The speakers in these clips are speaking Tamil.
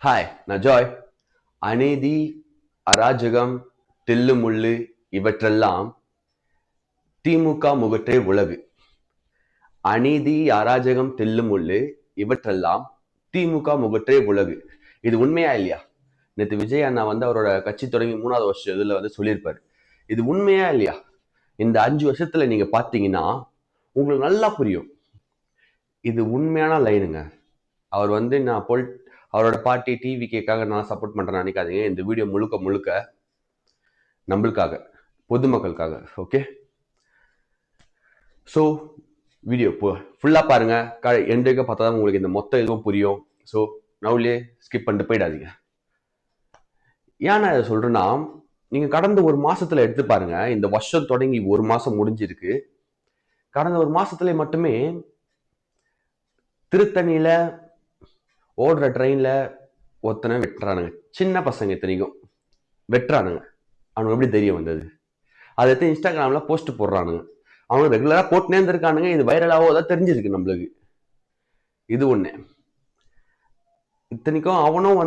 ஹாய், நான் ஜாய். அநீதி, அராஜகம், தில்லுமுள்ளு இவற்றெல்லாம் திமுக முகற்றே உலகு. அநீதி, அராஜகம், தில்லுமுள்ளு இவற்றெல்லாம் திமுக முகற்றே உலகு. இது உண்மையா இல்லையா? நேற்று விஜய் அண்ணா அவரோட கட்சி தொடங்கி 3வது வருஷம் இதுல சொல்லியிருப்பாரு. இது உண்மையா இல்லையா? இந்த 5 வருஷத்துல நீங்க பாத்தீங்கன்னா உங்களுக்கு நல்லா புரியும். இது உண்மையான லைனுங்க. அவர் நான் அவரோட பார்ட்டி டிவிக்காக நான் சப்போர்ட் பண்றேன்னு நினைக்காதீங்க. இந்த வீடியோ முழுக்க முழுக்க நம்மளுக்காக, பொதுமக்களுக்காக. ஓகே, ஸோ வீடியோ ஃபுல்லா பாருங்க. எண்டுக்கு பார்த்தா தான் உங்களுக்கு இந்த மொத்த இதுவும் புரியும். ஸோ நவுலே ஸ்கிப் பண்ணிட்டு போயிடாதீங்க. ஏன் நான் இதை சொல்றேன்னா, நீங்க கடந்த ஒரு மாசத்துல எடுத்து பாருங்க. இந்த வருஷம் தொடங்கி ஒரு மாசம் முடிஞ்சிருக்கு. கடந்த ஒரு மாசத்துல மட்டுமே திருத்தணியில ஓடுற ட்ரெயின்ல ஒருத்தனை வெட்டுறானுங்க. சின்ன பசங்க இத்தனைக்கும் வெட்டுறானுங்க. அவனுக்கு எப்படி தெரிய வந்தது? அதை எடுத்து இன்ஸ்டாகிராம்ல போஸ்ட் போடுறானுங்க. அவனுக்கு ரெகுலரா போட்டுனே இருந்திருக்கானுங்க. இது வைரலாவோ தான் தெரிஞ்சிருக்கு நம்மளுக்கு. இது ஒண்ணு. இத்தனைக்கும் அவனும்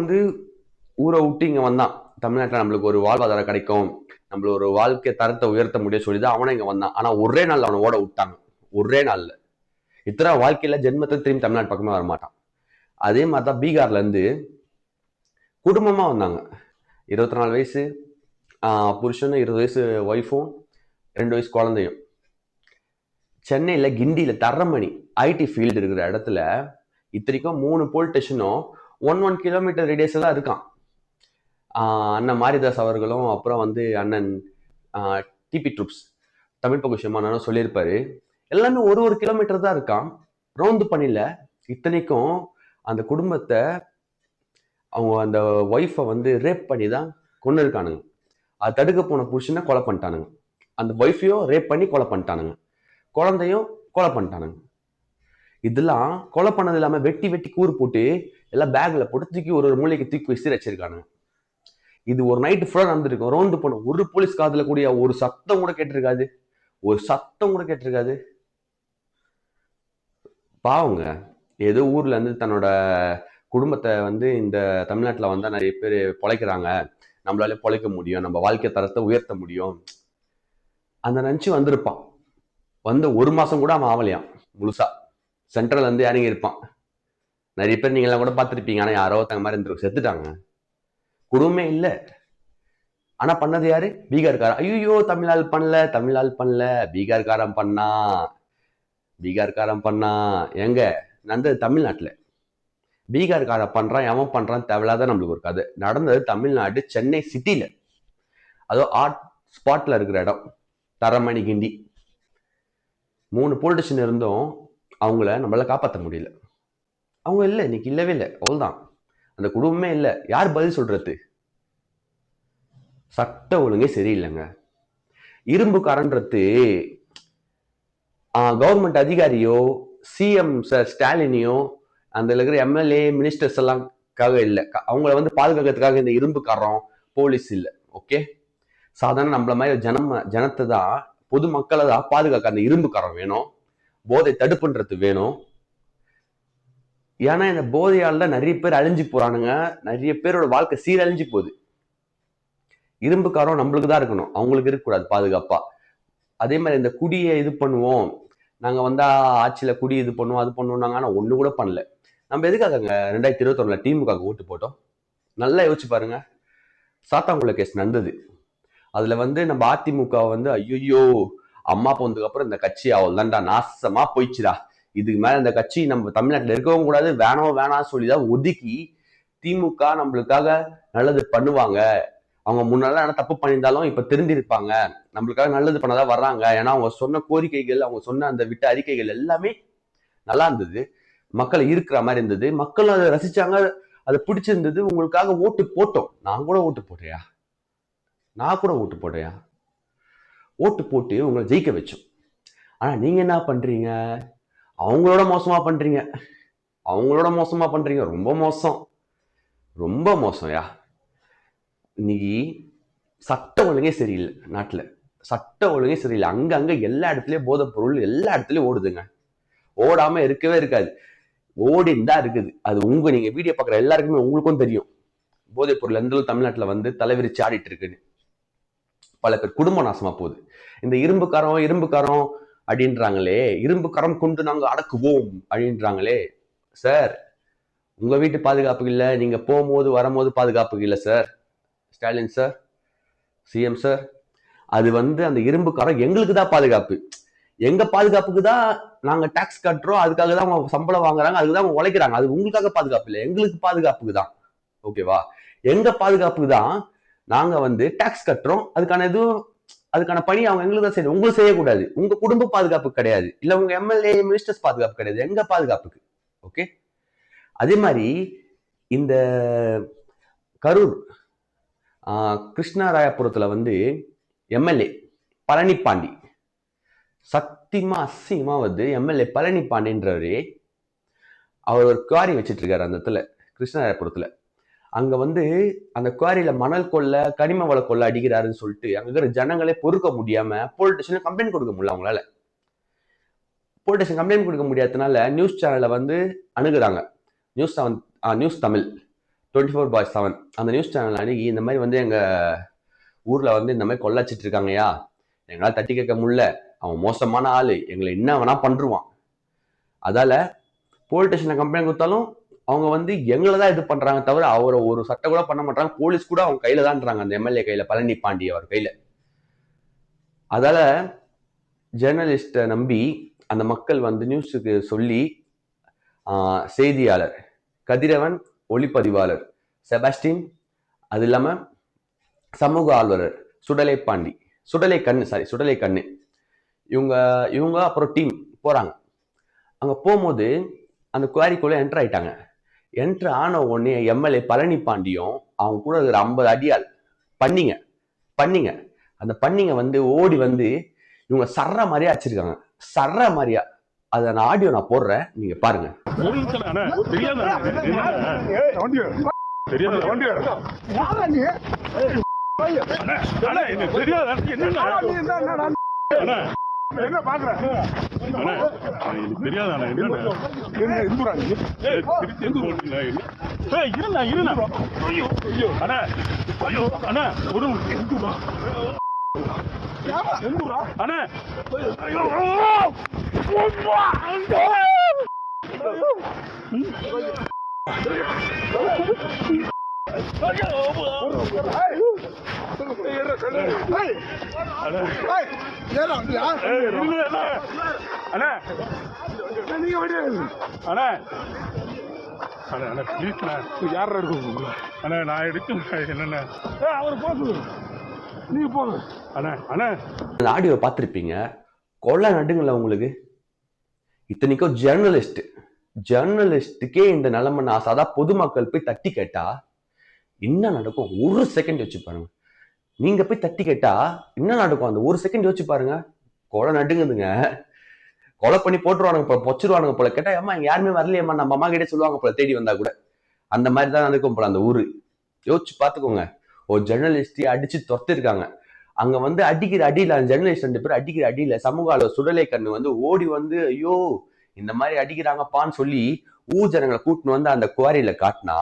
ஊரை விட்டு இங்க வந்தான். தமிழ்நாட்டில் நம்மளுக்கு ஒரு வாழ்வாதாரம் கிடைக்கும், நம்மள ஒரு வாழ்க்கை தரத்தை உயர்த்த முடியும் சொல்லிதான் அவனும் இங்க வந்தான். ஆனா ஒரே நாள் அவனை ஓட விட்டாங்க. ஒரே நாள்ல. இத்தனை வாழ்க்கையில ஜென்மத்தை திரும்பி தமிழ்நாட்டு பக்கமே வரமாட்டான். அதே மாதிரிதான் பீகார்ல இருந்து குடும்பமா வந்தாங்க. 24 வயசு புருஷனும், 20 வயசு ஒய்ஃபும், 2 வயசு குழந்தையும். சென்னையில கிண்டியில தரமணி ஐடி ஃபீல்டு இருக்கிற இடத்துல இத்தனைக்கும் 3 போலீஸ் ஸ்டேஷனும் 1 கிலோமீட்டர் ரேடியஸ்ல தான் இருக்கான். அண்ணன் மாரிதாஸ் அவர்களும், அப்புறம் அண்ணன் டிபி ட்ரூப்ஸ் தமிழ் பகுஷமானும் சொல்லியிருப்பாரு. எல்லாமே ஒரு கிலோமீட்டர் தான் இருக்கான். ரோந்து பண்ணில. இத்தனைக்கும் அந்த குடும்பத்தை அவங்க அந்த ஒய்ஃபை ரேப் பண்ணி தான் கொண்டு இருக்கானுங்க. அது தடுக்க போன புருஷனை கொலை பண்ணிட்டானுங்க. அந்த ஒய்ஃபையும் ரேப் பண்ணி கொலை பண்ணிட்டானுங்க. குழந்தையும் கொலை பண்ணிட்டானுங்க. இதெல்லாம் கொலை பண்ணது இல்லாம வெட்டி வெட்டி கூறு போட்டு எல்லாம் பேக்ல போட்டு தூக்கி ஒரு மூளைக்கு தூக்கி விசிறி வச்சிருக்கானுங்க. இது ஒரு நைட்டு ஃபுல்லா நடந்திருக்கும். ரோந்து போன ஒரு போலீஸ் காதுல கூடிய ஒரு சத்தம் கூட கேட்டிருக்காது. ஒரு சத்தம் கூட கேட்டிருக்காது. பாவங்க. ஏதோ ஊர்ல தன்னோட குடும்பத்தை இந்த தமிழ்நாட்டில் வந்தா நிறைய பேர் பொழைக்கிறாங்க, நம்மளால பொழைக்க முடியும், நம்ம வாழ்க்கை தரத்தை உயர்த்த முடியும் அந்த நினைச்சு வந்திருப்பான். ஒரு மாசம் கூட அவன் ஆவலையாம். முழுசா சென்ட்ரல் இறங்கி இருப்பான். நிறைய பேர் நீங்க எல்லாம் கூட பார்த்துருப்பீங்க. ஆனா யாரோ தங்க மாதிரி இருந்திருக்கும். செத்துட்டாங்க. குடும்பமே இல்லை. ஆனா பண்ணது யாரு? பீகார்காரன். ஐயோ தமிழால் பண்ணல, பீகார்காரன் பண்ணா. எங்க தமிழ்நாட்டுல பீகார்காரன் பண்றான், எவன் பண்றான் தேவையில்லாத நம்மளுக்கு ஒரு கதை. நடந்தது தமிழ்நாடு சென்னை சிட்டில. அதோ ஆர்ட் ஸ்பாட்ல இருக்கிற இடம் தரமணி கிண்டி. 3 போலீஸ் ஸ்டேஷன் இருந்தும் அவங்கள நம்மளால காப்பாற்ற முடியல. அவங்க இல்லை, இன்னைக்கு இல்லவே இல்லை. அவ்வளவுதான். அந்த குடும்பமே இல்லை. யார் பதில் சொல்றது? சட்ட ஒழுங்கே சரியில்லைங்க. இரும்புக்காரன்றது கவர்மெண்ட் அதிகாரியோ, சிஎம் சார் ஸ்டாலினியோ, அந்த இருக்கிற எம்எல்ஏ மினிஸ்டர்ஸ் எல்லாம் இல்லை. அவங்கள பாதுகாக்கிறதுக்காக இந்த இரும்புக்காரன் போலீஸ் இல்லை. ஓகே, சாதாரண நம்மள மாதிரி ஜனத்தை தான், பொதுமக்களை தான் பாதுகாக்க அந்த இரும்புக்காரன் வேணும். போதை தடுப்புன்றது வேணும். ஏன்னா இந்த போதையால தான் நிறைய பேர் அழிஞ்சு போறானுங்க. நிறைய பேரோட வாழ்க்கை சீரழிஞ்சு போகுது. இரும்புக்காரம் நம்மளுக்கு தான் இருக்கணும், அவங்களுக்கு இருக்கக்கூடாது பாதுகாப்பா. அதே மாதிரி இந்த குடியை இது பண்ணுவோம், நாங்க ஆட்சியில குடி இது பண்ணுவோம், அது பண்ணுவோம். ஆனா ஒண்ணு கூட பண்ணல. நம்ம எதுக்காகங்க 2021 திமுக ஓட்டு போட்டோம்? நல்லா யோசிச்சு பாருங்க. சாத்தாங்குள கேஸ் நடந்தது. அதுல நம்ம அதிமுக ஐயோ அம்மா போனதுக்கு அப்புறம் இந்த கட்சி அவள் தான்டா நாசமா போயிடுச்சுடா, இதுக்கு மேல இந்த கட்சி நம்ம தமிழ்நாட்டில் இருக்கவும் கூடாது, வேணாம் சொல்லிதான் ஒதுக்கி திமுக நம்மளுக்காக நல்லது பண்ணுவாங்க, அவங்க முன்னால தப்பு பண்ணியிருந்தாலும் இப்ப திருந்திருப்பாங்க, நம்மளுக்காக நல்லது பண்ணதான் வர்றாங்க. ஏன்னா அவங்க சொன்ன கோரிக்கைகள், அவங்க சொன்ன அந்த விட்ட அறிக்கைகள் எல்லாமே நல்லா இருந்தது, மக்களை இருக்கிற மாதிரி இருந்தது, மக்கள் அதை ரசிச்சாங்க, அதை பிடிச்சிருந்தது. உங்களுக்காக ஓட்டு போட்டோம். நான் கூட ஓட்டு போட்டேயா? ஓட்டு போட்டு உங்களை ஜெயிக்க வச்சோம். ஆனா நீங்க என்ன பண்றீங்க? அவங்களோட மோசமா பண்றீங்க. ரொம்ப மோசம்யா. இன்னைக்கு சட்ட ஒழுங்கே சரியில்லை. நாட்டுல சட்ட ஒழுங்கே சரியில்லை. அங்க எல்லா இடத்துலயும் போதைப் பொருள் எல்லா இடத்துலயும் ஓடுதுங்க. ஓடாம இருக்கவே இருக்காது. ஓடின்னு தான் இருக்குது. அது நீங்க வீடியோ பார்க்குற எல்லாருக்குமே உங்களுக்கும் தெரியும். போதைப் பொருள் எந்த தமிழ்நாட்டில் வந்து தலைவிரிச்சு ஆடிட்டு இருக்குன்னு. பல பேர் குடும்பம் நாசமா போகுது. இந்த இரும்பு கரம் அப்படின்றாங்களே, இரும்பு கரம் கொண்டு நாங்க அடக்குவோம் அப்படின்றாங்களே. சார், உங்க வீட்டு பாதுகாப்பு இல்லை, நீங்க போகும்போது வரும்போது பாதுகாப்பு இல்லை sir. Stalin sir, CM sir, அது வந்து அந்த இரும்பு கரம் எங்களுக்கு தான் பாதுகாப்பு. எங்க பாதுகாப்புக்கு தான் நாங்க டாக்ஸ் கட்டுறோம், அதுக்காக தான் அவங்க சம்பளம் வாங்குறாங்க, அதுக்கு தான் அவங்க உழைக்கிறாங்க. அது உங்களுக்காக பாதுகாப்பு இல்லை, எங்களுக்கு பாதுகாப்புக்கு தான். ஓகேவா? எங்க பாதுகாப்புக்கு தான் நாங்க வந்து டாக்ஸ் கட்டுறோம், அதுக்கான பணி அவங்க எங்களுக்கு தான் செய்யணும். உங்களுக்கு செய்யக்கூடாது. உங்க குடும்ப பாதுகாப்பு கிடையாது, இல்ல உங்க எம்எல்ஏ மினிஸ்டர்ஸ் பாதுகாப்பு கிடையாது, எங்க பாதுகாப்புக்கு. ஓகே. அதே மாதிரி இந்த கரூர் கிருஷ்ணராயபுரத்துல வந்து எம்எல்ஏ பழனிபாண்டி சத்தியமா அசிங்கமா வந்து எம்எல்ஏ பழனிபாண்டின்றவரு அவர் ஒரு குவாரி வச்சிட்டு இருக்காரு அந்த இடத்துல, கிருஷ்ணராயபுரத்துல. அங்க வந்து அந்த குவாரியில மணல் கொள்ள, கனிம வள கொள்ள அடிக்கிறாருன்னு சொல்லிட்டு அங்க இருக்கிற ஜனங்களே பொறுக்க முடியாம போலீஸ் ஸ்டேஷன்ல கம்ப்ளைண்ட் கொடுக்க முடியல அவங்களால. போலீஸ் ஸ்டேஷன் கம்ப்ளைண்ட் கொடுக்க முடியாததுனால நியூஸ் சேனல்ல வந்து அணுகுறாங்க. நியூஸ் தமிழ் 24/7 அந்த நியூஸ் சேனல் அணுகி, இந்த மாதிரி வந்து எங்க ஊர்ல வந்து இந்த மாதிரி கொள்ளாச்சிட்டு இருக்காங்கயா, எங்களால் தட்டி கேட்க முடியல, அவன் மோசமான ஆளு, எங்களை என்ன வேணா பண்ருவான், அதால போலீஸ் ஸ்டேஷன்ல கம்ப்ளைண்ட் கொடுத்தாலும் அவங்க வந்து எங்களை தான் இது பண்றாங்க தவிர அவரை ஒரு சட்டம் கூட பண்ண மாட்டாங்க. போலீஸ் கூட அவங்க கையில தான்றாங்க, அந்த எம்எல்ஏ கையில, பழனிபாண்டி அவர் கையில. அதால ஜேர்னலிஸ்ட நம்பி அந்த மக்கள் வந்து நியூஸுக்கு சொல்லி செய்தியாளர் கதிரவன், ஒளிப்பதிவாளர் செபாஸ்டின், அது இல்லாம சமூக ஆர்வலர் சுடலை கண்ணு, இவங்க அப்புறம் டீம் போறாங்க. அங்க போகும்போது அந்த குவாரிக்குள்ள என்டர் ஆயிட்டாங்க. என்டர் ஆன உடனே எம்எல்ஏ பழனிபாண்டியும் அவங்க கூட இருக்கிற 50 அடியால் பண்ணிங்க அந்த பண்ணிங்க வந்து ஓடி வந்து இவங்க சர்ற மாதிரியா வச்சிருக்காங்க, சர்ற மாதிரியா. அத நான் ஆடியோ நான் போடுறேன், நீங்க பாருங்க. என்ன பாக்குற தெரியாத ஆடியோ பார்த்திருப்பீங்க. கொள்ள நடுங்கள உங்களுக்கு. இத்தனைக்கும் ஜேர்னலிஸ்டுக்கே இந்த நிலைமை. சாதா பொதுமக்கள் போய் தட்டி கேட்டா என்ன நடக்கும்? ஒரு செகண்ட் யோசிச்சு பாருங்க. நீங்க போய் தட்டி கேட்டா என்ன நடக்கும்? அந்த ஒரு செகண்ட் யோசிச்சு பாருங்க. கொலை நடுங்குதுங்க. கொலை பண்ணி போட்டுருவானுங்க, பொச்சிருவானுங்க போல. கேட்டா அம்மா இங்க யாருமே வரலையம்மா, நம்ம அம்மா கிட்டே சொல்லுவாங்க போல, தேடி வந்தா கூட. அந்த மாதிரி தான் நடக்கும் போல அந்த ஊரு. யோசிச்சு பாத்துக்கோங்க. ஒரு ஜேர்னலிஸ்ட் அடிச்சு துரத்திருக்காங்க. அங்க வந்து அடிக்கிற அடியில, அந்த ஜேர்னலிஸ்ட் 2 பேர் அடிக்கிற அடியில சமூக ஆர்வலர் சுடலை கண்ணு வந்து ஓடி வந்து, ஐயோ இந்த மாதிரி அடிக்கிறாங்கப்பான்னு சொல்லி ஊர் ஜனங்களை கூட்டின்னு வந்து அந்த குவாரியில காட்டினா,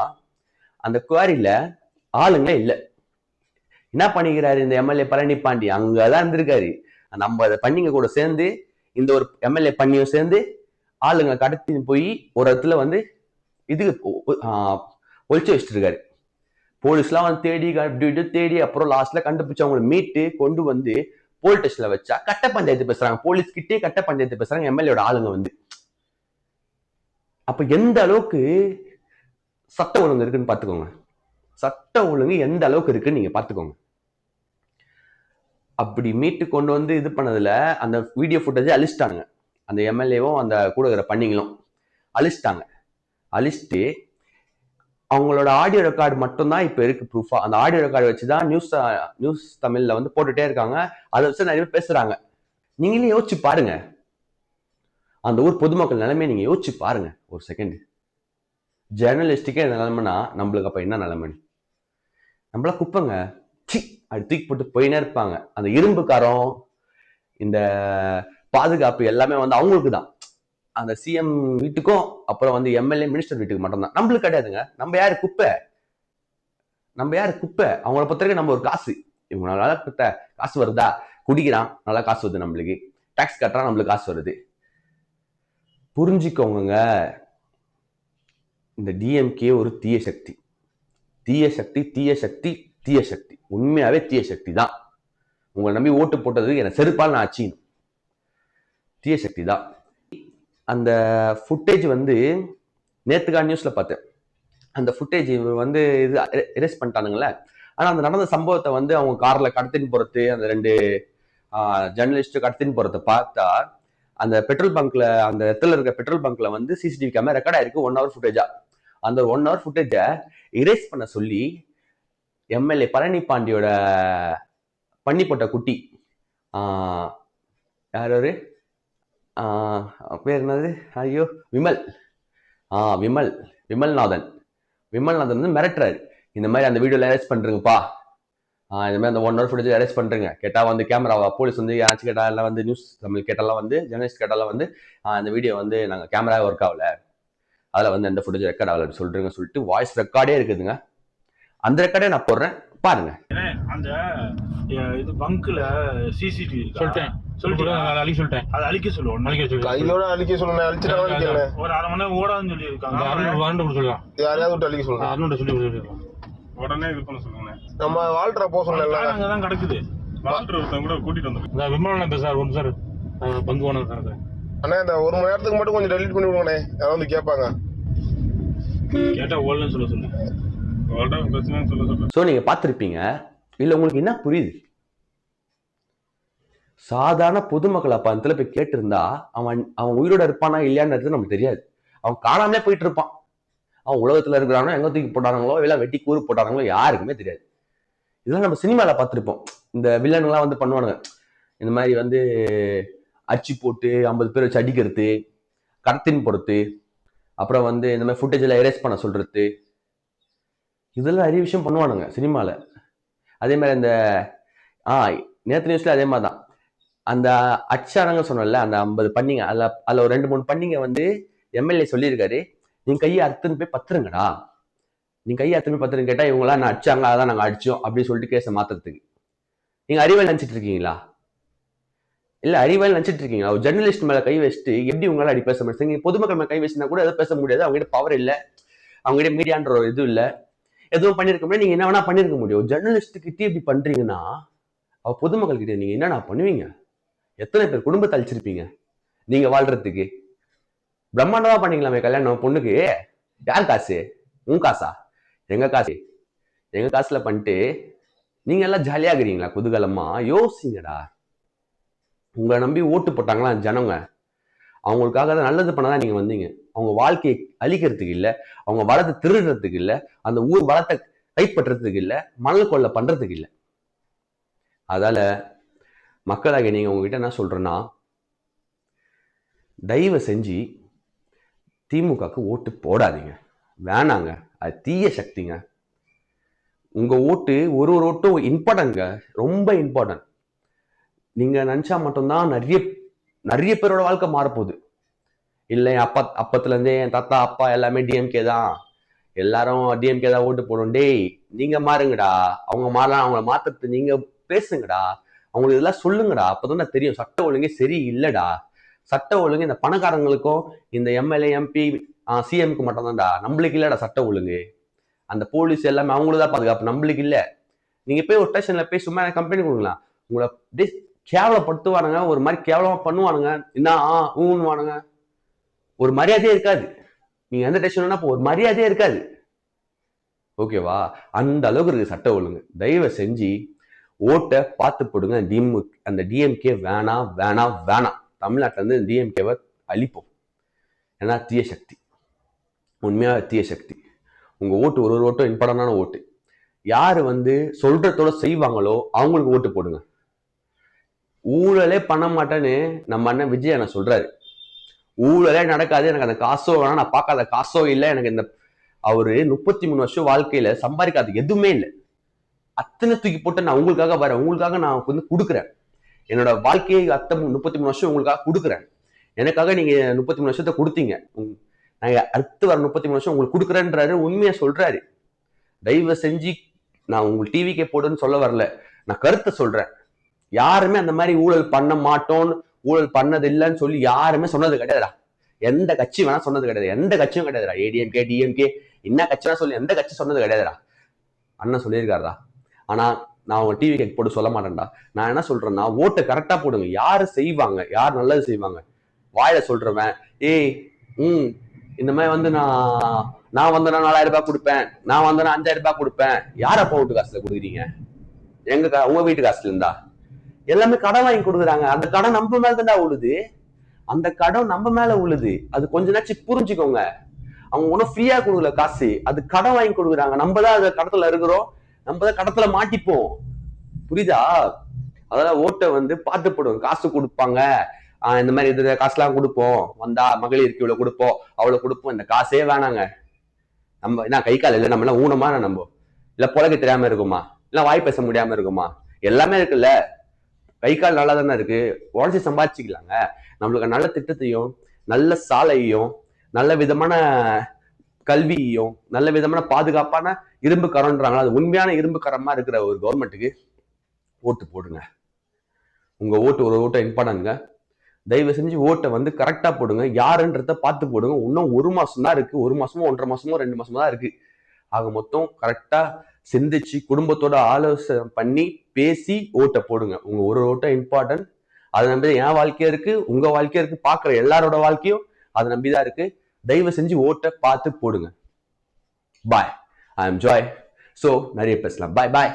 அந்த குவாரியில ஆளுங்க இல்ல. என்ன பண்ணிக்கிறாரு இந்த எம்எல்ஏ பழனிபாண்டி? அங்கதான் இருந்திருக்காரு. நம்ம பண்ணிங்க கூட சேர்ந்து, இந்த ஒரு எம்எல்ஏ பண்ணியும் சேர்ந்து ஆளுங்க கடத்தி போய் ஒரு இடத்துல வந்து இதுக்கு ஒழிச்சு வச்சுட்டு இருக்காரு. போலீஸ்லாம் வந்து தேடி அப்புறம் லாஸ்ட்ல கண்டுபிடிச்சு அவங்களை மீட்டு கொண்டு வந்து போலீஸ் ஸ்டேஷன்ல வச்சா கட்ட பஞ்சாயத்து பேசுறாங்க. போலீஸ் கிட்டே கட்ட பஞ்சாயத்து பேசுறாங்க எம்எல்ஏட ஆளுங்க வந்து. அப்ப எந்த அளவுக்கு சட்ட ஒழுங்கு இருக்குன்னு பாத்துக்கோங்க. சட்ட ஒழுங்கு எந்த அளவுக்கு இருக்குன்னு நீங்க பாத்துக்கோங்க. அப்படி மீட்டு கொண்டு வந்து இது பண்ணதுல அந்த வீடியோ ஃபுட்டேஜ் அழிச்சிட்டாங்க. அந்த எம்எல்ஏவும் அந்த கூட இருக்கிற பண்ணிங்களும் அழிச்சிட்டாங்க. அழிச்சிட்டு அவங்களோட ஆடியோ ரெக்கார்டு மட்டும்தான் இப்ப இருக்கு ப்ரூஃபா. அந்த ஆடியோ ரெக்கார்டு வச்சுதான் நியூஸ் தமிழ்ல வந்து போட்டுட்டே இருக்காங்க. அதை வச்சு நிறைய பேர் பேசுறாங்க. நீங்களே யோசிச்சு பாருங்க, அந்த ஊர் பொதுமக்கள் நிலைமையை நீங்க யோசிச்சு பாருங்க ஒரு செகண்ட். ஜேர்னலிஸ்டுக்கே இந்த நிலைமைனா நம்மளுக்கு அப்ப என்ன நிலைமை? நம்மள குப்பைங்க, அது தூக்கி போட்டு போயினே இருப்பாங்க. அந்த இரும்பு காரம், இந்த பாதுகாப்பு எல்லாமே வந்து அவங்களுக்கு தான். அந்த சிஎம் வீட்டுக்கும் அப்புறம் வந்து எம்எல்ஏ மினிஸ்டர் வீட்டுக்கு மட்டும்தான். நம்மளுக்கு கிடையாதுங்க. நம்ம யாரு குப்பை, அவங்கள பொறுத்த வரைக்கும் நம்ம ஒரு காசு. இவங்க நல்லா காசு வருதா, குடிக்கிறான் நல்லா காசு வருது, நம்மளுக்கு டாக்ஸ் கட்டுறான் நம்மளுக்கு காசு வருது. புரிஞ்சுக்கோங்க, இந்த டிஎம்கே ஒரு தீய சக்தி, உண்மையாவே தீய சக்தி தான். உங்களை நம்பி ஓட்டு போட்டது என்ன செருப்பால் நான் அச்சிக்கணும், தீய சக்தி தான். அந்த ஃபுட்டேஜ் வந்து நேத்துக்கா நியூஸ்ல பார்த்தேன். அந்த ஃபுட்டேஜ் வந்து இது எரேஸ் பண்ணிட்டானுங்களே. ஆனா அந்த நடந்த சம்பவத்தை வந்து அவங்க கார்ல கடத்தின்னு போறது, அந்த 2 ஜேர்னலிஸ்ட் கடத்தின்னு போறதை பார்த்தா அந்த பெட்ரோல் பங்க்ல, அந்த இடத்துல இருக்க பெட்ரோல் பங்க்ல வந்து சிசிடிவி கேமரா ரெக்கார்ட் ஆயிருக்கு 1 hour ஃபுட்டேஜா. அந்த 1 hour ஃபுட்டேஜை இரேஸ் பண்ண சொல்லி எம்எல்ஏ பழனி பாண்டியோட பண்ணி போட்ட குட்டி, யாரு பேர் என்னது, ஐயோ விமல்நாதன் வந்து மிரட்டுறாரு. இந்த மாதிரி அந்த வீடியோல அரெஸ்ட் பண்றீங்கப்பா, இந்த மாதிரி அந்த 1 hour ஃபுட்டேஜ் அரெஸ்ட் பண்றீங்க. கேட்டா வந்து கேமராவா, போலீஸ் வந்து யாராச்சும் கேட்டா எல்லாம் வந்து நியூஸ் தமிழ் கேட்டாலாம் வந்து ஜெர்னலிஸ்ட் கேட்டாலாம் வந்து இந்த வீடியோ வந்து நாங்க கேமரா ஒர்க் ஆகல, அதில் வந்து எந்த ஃபுட்டேஜ் ரெக்கார்ட் ஆகல சொல்லிட்டு வாய்ஸ் ரெக்கார்டே இருக்குதுங்க. அந்த ரெக்கார்டே நான் போடுறேன் பாருங்க. அந்த இது பங்க்ல சிசிடிவி சொல்லிட்டேன் அதை அழிக்க சொல்லுவோம். கையோட அழிக்க சொல்லுங்க, ஒரு 1/2 மணி நேரம் ஓடாதுன்னு சொல்லி இருக்காங்க. யாரையாவது விட்டு அழிக்க சொல்லுங்க, உடனே இது பண்ண சொல்லுங்க. நம்ம வால்டரை போக சொல்லல, அங்கதான் கிடக்குது. வால்டர் ஒருத்தன் கூட கூட்டிட்டு வந்து விமலன் பேசுறாரு. ஒன்று சார் பங்கு ஓனர் அண்ணா, இந்த 1 மணி நேரத்துக்கு மட்டும் கொஞ்சம் டெலிட் பண்ணி விடுங்கண்ணே, யாராவது வந்து கேட்பாங்க. கேட்டா ஓடலன்னு சொல்ல பிரச்சனை சொல்ல. ஸோ நீங்க பார்த்துருப்பீங்க. இல்லை உங்களுக்கு என்ன புரியுது? சாதாரண பொதுமக்கள் அப்ப அந்த போய் கேட்டு இருந்தா அவன் உயிரோட இருப்பானா இல்லையான்னு நமக்கு தெரியாது. அவன் காணாமலே போயிட்டு இருப்பான். அவன் உலகத்துல இருக்கிறானோ, எங்க தூக்கி போட்டாங்களோ, இல்லை வெட்டி கூறு போட்டாங்களோ யாருக்குமே தெரியாது. இதெல்லாம் நம்ம சினிமால பார்த்துருப்போம். இந்த வில்லன்லாம் வந்து பண்ணுவானுங்க, இந்த மாதிரி வந்து அச்சு போட்டு 50 பேர் வச்சு அடிக்கிறது, கடத்தின் போடுறது, அப்புறம் வந்து இந்த மாதிரி ஃபுட்டேஜ் எல்லாம் எரேஸ் பண்ண சொல்றது, இதெல்லாம் நிறைய விஷயம் பண்ணுவானுங்க சினிமால. அதே மாதிரி இந்த நேற்று நியூஸ்ல அதே மாதிரி தான். அந்த அச்சாரங்க சொன்னல, அந்த 50 பண்ணிங்க, அதுல ஒரு 2-3 பண்ணிங்க வந்து எம்எல்ஏ சொல்லியிருக்காரு, நீங்க கையை அறுத்துன்னு போய் பத்துருங்கடா, நீங்க கையை அறுத்துன்னு போய் பத்துருங்க. கேட்டா இவங்களாம் நான் அடிச்சாங்க, அதான் நாங்க அடிச்சோம் அப்படின்னு சொல்லிட்டு கேஸை மாத்துறதுக்கு. நீங்க அறிவாளி நினைச்சிட்டு இருக்கீங்களா? இல்ல அறிவாளி நினைச்சிட்டு இருக்கீங்களா? ஒரு ஜெர்னலிஸ்ட் மேல கை வச்சுட்டு எப்படி உங்களால அடி பேச முடியும்? பொதுமக்கள் மேல கை வச்சுனா கூட எதுவும் பேச முடியாது. அவங்ககிட்ட பவர் இல்லை, அவங்ககிட்ட மீடியான்ற ஒரு இது இல்லை, எதுவும் பண்ணிருக்க முடியாது. நீங்க என்ன வேணா பண்ணிருக்க முடியும். ஜெர்னலிஸ்ட் கிட்டே இப்படி பண்றீங்கன்னா அவ பொதுமக்கள் கிட்ட நீங்க என்னடா பண்ணுவீங்க? எத்தனை பேர் குடும்பத்தை அழிச்சிருப்பீங்க நீங்க வாழ்றதுக்கு? பிரம்மாண்டமா பண்ணிக்கலாமே கல்யாணம் பொண்ணுக்கு. யார் காசு? உன் காசா? எங்க காசு. எங்க காசுல பண்ணிட்டு நீங்க எல்லாம் ஜாலியா இருக்கிறீங்களா? குதூகலமா யோசிங்கடா. உங்களை நம்பி ஓட்டு போட்டாங்களா ஜனங்க, அவங்களுக்காக தான் நல்லது பண்ணதான் நீங்க வந்தீங்க. அவங்க வாழ்க்கையை அழிக்கிறதுக்கு இல்லை, அவங்க வளத்தை திருடுறதுக்கு இல்லை, அந்த ஊர் வளத்தை கைப்பற்றுறதுக்கு இல்லை, மணல் கொள்ளை பண்றதுக்கு இல்லை. அதால மக்களாக நீங்க உங்ககிட்ட என்ன சொல்றேன்னா, தயவு செஞ்சு திமுகக்கு ஓட்டு போடாதீங்க, வேணாங்க. அது தீய சக்திங்க. உங்க ஓட்டு ஒரு ஓட்டும் இம்பார்ட்டன்ட்ங்க, ரொம்ப இம்பார்ட்டன்ட். நீங்க நினைச்சா மட்டும்தான் நிறைய பேரோட வாழ்க்கை மாறப்போகுது. இல்லை அப்பத்துல இருந்தே என் தாத்தா அப்பா எல்லாமே டிஎம்கே தான், எல்லாரும் டிஎம்கே தான் ஓட்டு போடும். டேய் நீங்க மாறுங்கடா. அவங்க மாறலாம், அவங்கள மாத்துறது நீங்க பேசுங்கடா, அவங்களுக்கு இதெல்லாம் சொல்லுங்கடா. அப்பதான் தெரியும் சட்ட ஒழுங்கே சரி இல்லடா. சட்ட ஒழுங்கு இந்த பணக்காரங்களுக்கும் இந்த எம்எல்ஏ எம்பி சிஎம்க்கு மட்டும் தான்டா, நம்மளுக்கு இல்லடா சட்ட ஒழுங்கு. அந்த போலீஸ் எல்லாமே அவங்களுக்கு தான் பாதுகாப்பு, நம்மளுக்கு இல்லை. நீங்க போய் ஒரு ஸ்டேஷன்ல போய் சும்மா கம்ப்ளைண்ட் கொடுக்கலாம், உங்களை கேவலப்படுத்துவானுங்க, ஒரு மாதிரி கேவலமா பண்ணுவானுங்க, என்ன ஊன்னுவானுங்க, ஒரு மரியாதையே இருக்காது. நீங்க எந்த ஸ்டேஷன் ஒரு மரியாதையே இருக்காது. ஓகேவா? அந்த அளவுக்கு இருக்கு சட்ட ஒழுங்கு. தயவு செஞ்சு ஓட்டை பார்த்து போடுங்க. அந்த டிஎம்கே வேணாம் வேணாம் வேணாம். தமிழ்நாட்டில இருந்து டிஎம்கேவை அழிப்போம். ஏன்னா தீய சக்தி, உண்மையா தீய சக்தி. உங்க ஓட்டு ஒரு ஓட்டும் இம்பார்ட்டன்டான ஓட்டு. யாரு வந்து சொல்றதோட செய்வாங்களோ அவங்களுக்கு ஓட்டு போடுங்க. ஊழலே பண்ண மாட்டேன்னு நம்ம அண்ணன் விஜய் என்ன சொல்றாரு, ஊழலே நடக்காது, எனக்கு அந்த காசோ வேணா, நான் பார்க்காத காசோ இல்லை, எனக்கு இந்த அவரு 33 வருஷம் வாழ்க்கையில சம்பாதிக்காது எதுவுமே இல்லை, அத்தனை தூக்கி போட்டு நான் உங்களுக்காக வரேன், உங்களுக்காக நான் வந்து கொடுக்குறேன், என்னோட வாழ்க்கையை 33 வருஷம் உங்களுக்காக கொடுக்குறேன், எனக்காக நீங்க 33 வருஷத்தை கொடுத்தீங்க, நாங்க அடுத்து வர 33 வருஷம் உங்களுக்கு கொடுக்குறேன்றாரு, உண்மையா சொல்றாரு. தயவு செஞ்சு நான் உங்களுக்கு டிவிக்கே போடுன்னு சொல்ல வரல, நான் கருத்தை சொல்றேன். யாருமே அந்த மாதிரி ஊழல் பண்ண மாட்டோம்னு, ஊழல் பண்ணது இல்லைன்னு சொல்லி யாருமே சொன்னது கிடையாதுடா. எந்த கட்சி வேணா சொன்னது கிடையாது, எந்த கட்சியும் கிடையாதுடா. ஏடிஎம்கே, டிஎம்கே, என்ன கட்சி வேணா சொல்லி எந்த கட்சி சொன்னது கிடையாதுடா. அண்ணன் சொல்லியிருக்காருடா. ஆனா நான் உங்க டிவி கேக் போட்டு சொல்ல மாட்டேன்டா. நான் என்ன சொல்றேன்னா, ஓட்டை கரெக்டா போடுங்க. யாரு செய்வாங்க, யார் நல்லது செய்வாங்க, வாயில சொல்றவன் ஏய் இந்த மாதிரி வந்து நான் வந்தேன்னா 4000 ரூபாய் கொடுப்பேன், நான் வந்தேன்னா 5000 ரூபாய் கொடுப்பேன். யார அப்பா வீட்டு காசுல கொடுக்குறீங்க? உங்க வீட்டு காசுல இருந்தா எல்லாமே கடன் வாங்கி கொடுக்குறாங்க. அந்த கடன் நம்ம மேல தான்டா உழுது, அந்த கடன் நம்ம மேல உழுது. அது கொஞ்ச நேரம் புரிஞ்சுக்கோங்க. அவங்க ஒன்னும் ஃப்ரீயா கொடுக்கல காசு, அது கடன் வாங்கி கொடுக்குறாங்க. நம்ம தான் அந்த கடத்துல இருக்கிறோம், நம்ம தான் கடத்துல மாட்டிப்போம். புரியுதா? அதெல்லாம் ஓட்டை வந்து பார்த்து போடுவோம். காசு கொடுப்பாங்க, இந்த மாதிரி இது காசுலாம் கொடுப்போம், வந்தா மகளிருக்கு இவ்வளவு கொடுப்போம், அவ்வளவு கொடுப்போம். இந்த காசே வேணாங்க. நம்ம என்ன கை கால் இல்லை, நம்ம எல்லாம் ஊனமா, நம்ம இல்ல புழக்க தெரியாம இருக்குமா, இல்ல வாய் பேச முடியாம இருக்குமா? எல்லாமே இருக்குல்ல. கை கால் நல்லா தானே இருக்கு, உடச்சி சம்பாதிச்சுக்கலாங்க. நம்மளுக்கு நல்ல திட்டத்தையும், நல்ல சாலையையும், நல்ல விதமான கல்வியையும், நல்ல விதமான பாதுகாப்பான இரும்பு கரம்ன்றாங்களா, அது உண்மையான இரும்பு கரமா இருக்கிற ஒரு கவர்மெண்ட்டுக்கு ஓட்டு போடுங்க. உங்க ஓட்டு ஒரு ஓட்டை இம்பார்ட்டன்ட்ங்க. தயவு செஞ்சு ஓட்டை வந்து கரெக்டா போடுங்க. யாருன்றத பார்த்து போடுங்க. இன்னும் 1 மாசம் தான் இருக்கு, 1 மாசமோ 1.5 மாசமோ 2 மாசமோ தான் இருக்கு. ஆக மொத்தம் கரெக்டா சிந்திச்சு குடும்பத்தோட ஆலோசனை பண்ணி பேசி ஓட்டை போடுங்க. உங்க ஒரு ஓட்டை இம்பார்ட்டன்ட். அதை நம்பிதான் என் வாழ்க்கையா இருக்கு, உங்க வாழ்க்கையா இருக்கு, பாக்குற எல்லாரோட வாழ்க்கையும் அதை நம்பிதான் இருக்கு. தயவு செஞ்சு ஓட்டை பார்த்து போடுங்க. Bye. I am Joy. So நிறைய பேசலாம். பாய் பாய்.